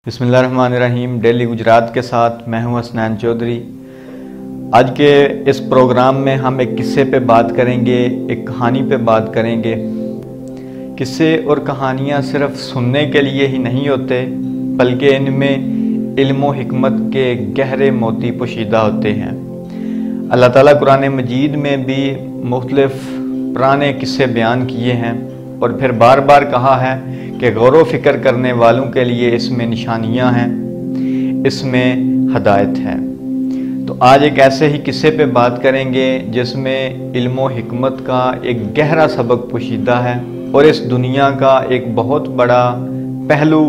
بسم اللہ الرحمن الرحیم۔ ڈیلی گجرات کے ساتھ میں ہوں حسنین چودھری۔ آج کے اس پروگرام میں ہم ایک قصے پہ بات کریں گے، ایک کہانی پہ بات کریں گے۔ قصے اور کہانیاں صرف سننے کے لیے ہی نہیں ہوتے، بلکہ ان میں علم و حکمت کے گہرے موتی پوشیدہ ہوتے ہیں۔ اللہ تعالیٰ قرآن مجید میں بھی مختلف پرانے قصے بیان کیے ہیں اور پھر بار بار کہا ہے کہ غور و فکر کرنے والوں کے لیے اس میں نشانیاں ہیں، اس میں ہدایت ہے۔ تو آج ایک ایسے ہی قصے پہ بات کریں گے جس میں علم و حکمت کا ایک گہرا سبق پوشیدہ ہے اور اس دنیا کا ایک بہت بڑا پہلو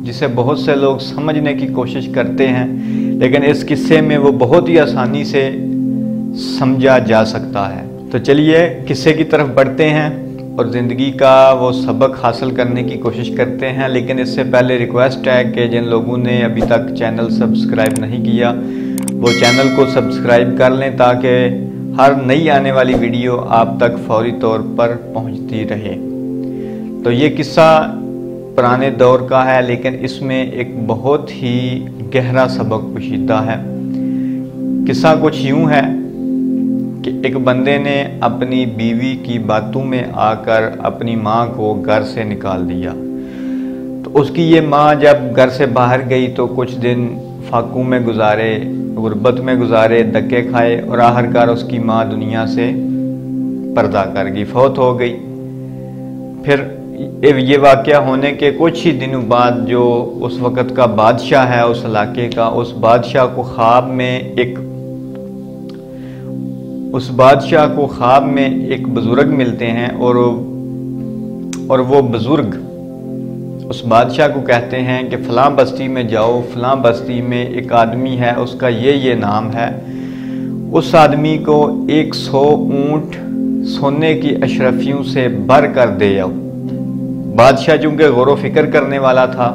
جسے بہت سے لوگ سمجھنے کی کوشش کرتے ہیں، لیکن اس قصے میں وہ بہت ہی آسانی سے سمجھا جا سکتا ہے۔ تو چلیے قصے کی طرف بڑھتے ہیں اور زندگی کا وہ سبق حاصل کرنے کی کوشش کرتے ہیں۔ لیکن اس سے پہلے ریکویسٹ ہے کہ جن لوگوں نے ابھی تک چینل سبسکرائب نہیں کیا وہ چینل کو سبسکرائب کر لیں تاکہ ہر نئی آنے والی ویڈیو آپ تک فوری طور پر پہنچتی رہے۔ تو یہ قصہ پرانے دور کا ہے، لیکن اس میں ایک بہت ہی گہرا سبق پوشیدہ ہے۔ قصہ کچھ یوں ہے کہ ایک بندے نے اپنی بیوی کی باتوں میں آ کر اپنی ماں کو گھر سے نکال دیا۔ تو اس کی یہ ماں جب گھر سے باہر گئی تو کچھ دن فاقوں میں گزارے، غربت میں گزارے، دھکے کھائے اور آخرکار اس کی ماں دنیا سے پردہ کر گئی، فوت ہو گئی۔ پھر یہ واقعہ ہونے کے کچھ ہی دنوں بعد جو اس وقت کا بادشاہ ہے اس علاقے کا، اس بادشاہ کو خواب میں ایک بزرگ ملتے ہیں اور وہ بزرگ اس بادشاہ کو کہتے ہیں کہ فلاں بستی میں جاؤ، فلاں بستی میں ایک آدمی ہے، اس کا یہ نام ہے، اس آدمی کو 100 اونٹ سونے کی اشرفیوں سے بھر کر دے آؤ۔ بادشاہ چونکہ غور و فکر کرنے والا تھا،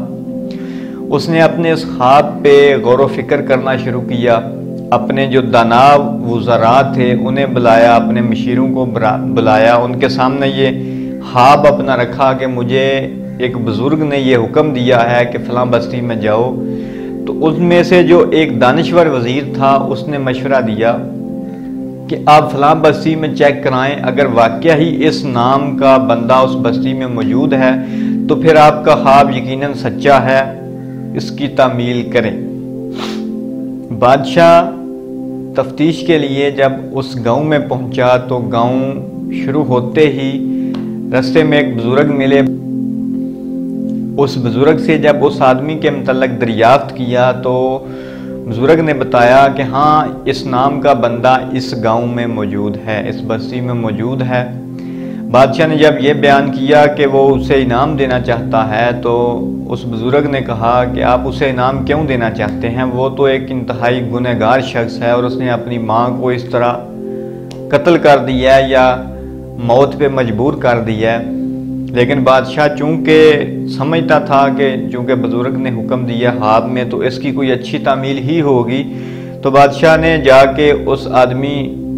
اس نے اپنے اس خواب پہ غور و فکر کرنا شروع کیا۔ اپنے جو دانا وزراء تھے انہیں بلایا، اپنے مشیروں کو بلایا، ان کے سامنے یہ خواب اپنا رکھا کہ مجھے ایک بزرگ نے یہ حکم دیا ہے کہ فلاں بستی میں جاؤ۔ تو اس میں سے جو ایک دانشور وزیر تھا اس نے مشورہ دیا کہ آپ فلاں بستی میں چیک کرائیں، اگر واقعہ ہی اس نام کا بندہ اس بستی میں موجود ہے تو پھر آپ کا خواب یقیناً سچا ہے، اس کی تعمیل کریں۔ بادشاہ تفتیش کے لیے جب اس گاؤں میں پہنچا تو گاؤں شروع ہوتے ہی رستے میں ایک بزرگ ملے۔ اس بزرگ سے جب اس آدمی کے متعلق دریافت کیا تو بزرگ نے بتایا کہ ہاں اس نام کا بندہ اس گاؤں میں موجود ہے، اس بستی میں موجود ہے۔ بادشاہ نے جب یہ بیان کیا کہ وہ اسے انعام دینا چاہتا ہے تو اس بزرگ نے کہا کہ آپ اسے انعام کیوں دینا چاہتے ہیں؟ وہ تو ایک انتہائی گنہگار شخص ہے اور اس نے اپنی ماں کو اس طرح قتل کر دیا ہے یا موت پہ مجبور کر دیا ہے۔ لیکن بادشاہ چونکہ سمجھتا تھا کہ چونکہ بزرگ نے حکم دیا خواب میں تو اس کی کوئی اچھی تعمیل ہی ہوگی، تو بادشاہ نے جا کے اس آدمی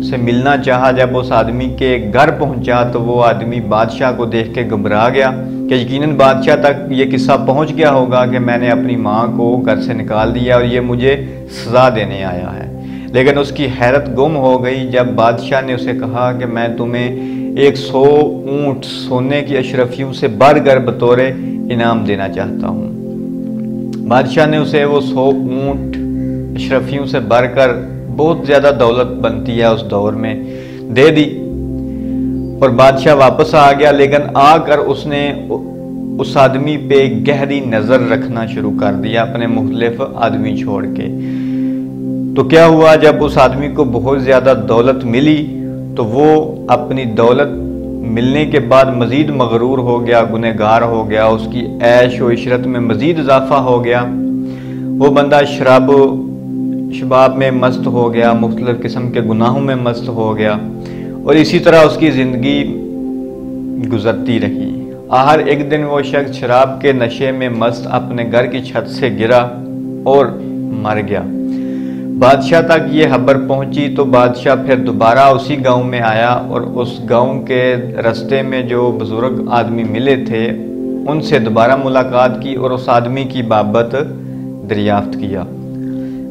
سے ملنا چاہا۔ جب اس آدمی کے گھر پہنچا تو وہ آدمی بادشاہ کو دیکھ کے گھبرا گیا کہ یقیناً بادشاہ تک یہ قصہ پہنچ گیا ہوگا کہ میں نے اپنی ماں کو گھر سے نکال دیا اور یہ مجھے سزا دینے آیا ہے۔ لیکن اس کی حیرت گم ہو گئی جب بادشاہ نے اسے کہا کہ میں تمہیں 100 اونٹ سونے کی اشرفیوں سے بھر کر بطور انعام دینا چاہتا ہوں۔ بادشاہ نے اسے وہ 100 اونٹ اشرفیوں سے بھر کر، بہت زیادہ دولت بنتی ہے اس دور میں، دے دی اور بادشاہ واپس آ گیا۔ لیکن آ کر اس نے اس آدمی پہ گہری نظر رکھنا شروع کر دیا اپنے مختلف آدمی چھوڑ کے۔ تو کیا ہوا، جب اس آدمی کو بہت زیادہ دولت ملی تو وہ اپنی دولت ملنے کے بعد مزید مغرور ہو گیا، گنہگار ہو گیا، اس کی عیش و عشرت میں مزید اضافہ ہو گیا۔ وہ بندہ شباب میں مست ہو گیا، مختلف قسم کے گناہوں میں مست ہو گیا اور اسی طرح اس کی زندگی گزرتی رہی۔ آخر ایک دن وہ شخص شراب کے نشے میں مست اپنے گھر کی چھت سے گرا اور مر گیا۔ بادشاہ تک یہ خبر پہنچی تو بادشاہ پھر دوبارہ اسی گاؤں میں آیا اور اس گاؤں کے رستے میں جو بزرگ آدمی ملے تھے ان سے دوبارہ ملاقات کی اور اس آدمی کی بابت دریافت کیا۔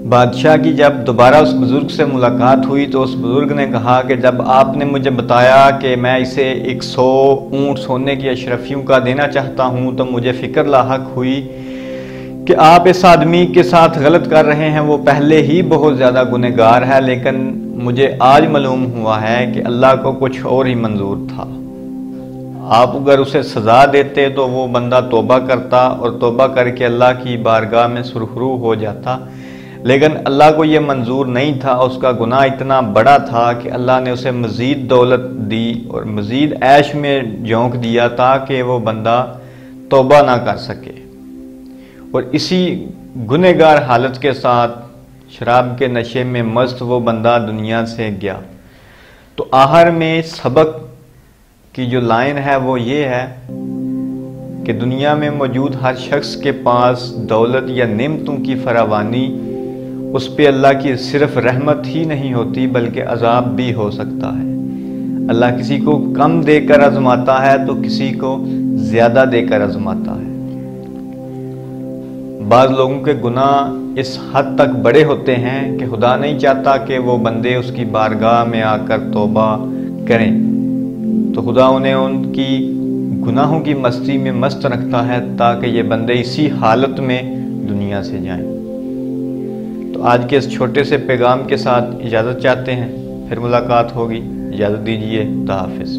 بادشاہ کی جب دوبارہ اس بزرگ سے ملاقات ہوئی تو اس بزرگ نے کہا کہ جب آپ نے مجھے بتایا کہ میں اسے 100 اونٹ سونے کی اشرفیوں کا دینا چاہتا ہوں تو مجھے فکر لاحق ہوئی کہ آپ اس آدمی کے ساتھ غلط کر رہے ہیں، وہ پہلے ہی بہت زیادہ گنہگار ہے، لیکن مجھے آج معلوم ہوا ہے کہ اللہ کو کچھ اور ہی منظور تھا۔ آپ اگر اسے سزا دیتے تو وہ بندہ توبہ کرتا اور توبہ کر کے اللہ کی بارگاہ میں سرخرو ہو جاتا، لیکن اللہ کو یہ منظور نہیں تھا۔ اس کا گناہ اتنا بڑا تھا کہ اللہ نے اسے مزید دولت دی اور مزید عیش میں جھونک دیا تاکہ وہ بندہ توبہ نہ کر سکے، اور اسی گنہگار حالت کے ساتھ شراب کے نشے میں مست وہ بندہ دنیا سے گیا۔ تو آخر میں سبق کی جو لائن ہے وہ یہ ہے کہ دنیا میں موجود ہر شخص کے پاس دولت یا نعمتوں کی فراوانی، اس پہ اللہ کی صرف رحمت ہی نہیں ہوتی بلکہ عذاب بھی ہو سکتا ہے۔ اللہ کسی کو کم دے کر آزماتا ہے تو کسی کو زیادہ دے کر آزماتا ہے۔ بعض لوگوں کے گناہ اس حد تک بڑے ہوتے ہیں کہ خدا نہیں چاہتا کہ وہ بندے اس کی بارگاہ میں آ کر توبہ کریں، تو خدا انہیں ان کی گناہوں کی مستی میں مست رکھتا ہے تاکہ یہ بندے اسی حالت میں دنیا سے جائیں۔ تو آج کے اس چھوٹے سے پیغام کے ساتھ اجازت چاہتے ہیں، پھر ملاقات ہوگی، اجازت دیجیے، خدا حافظ۔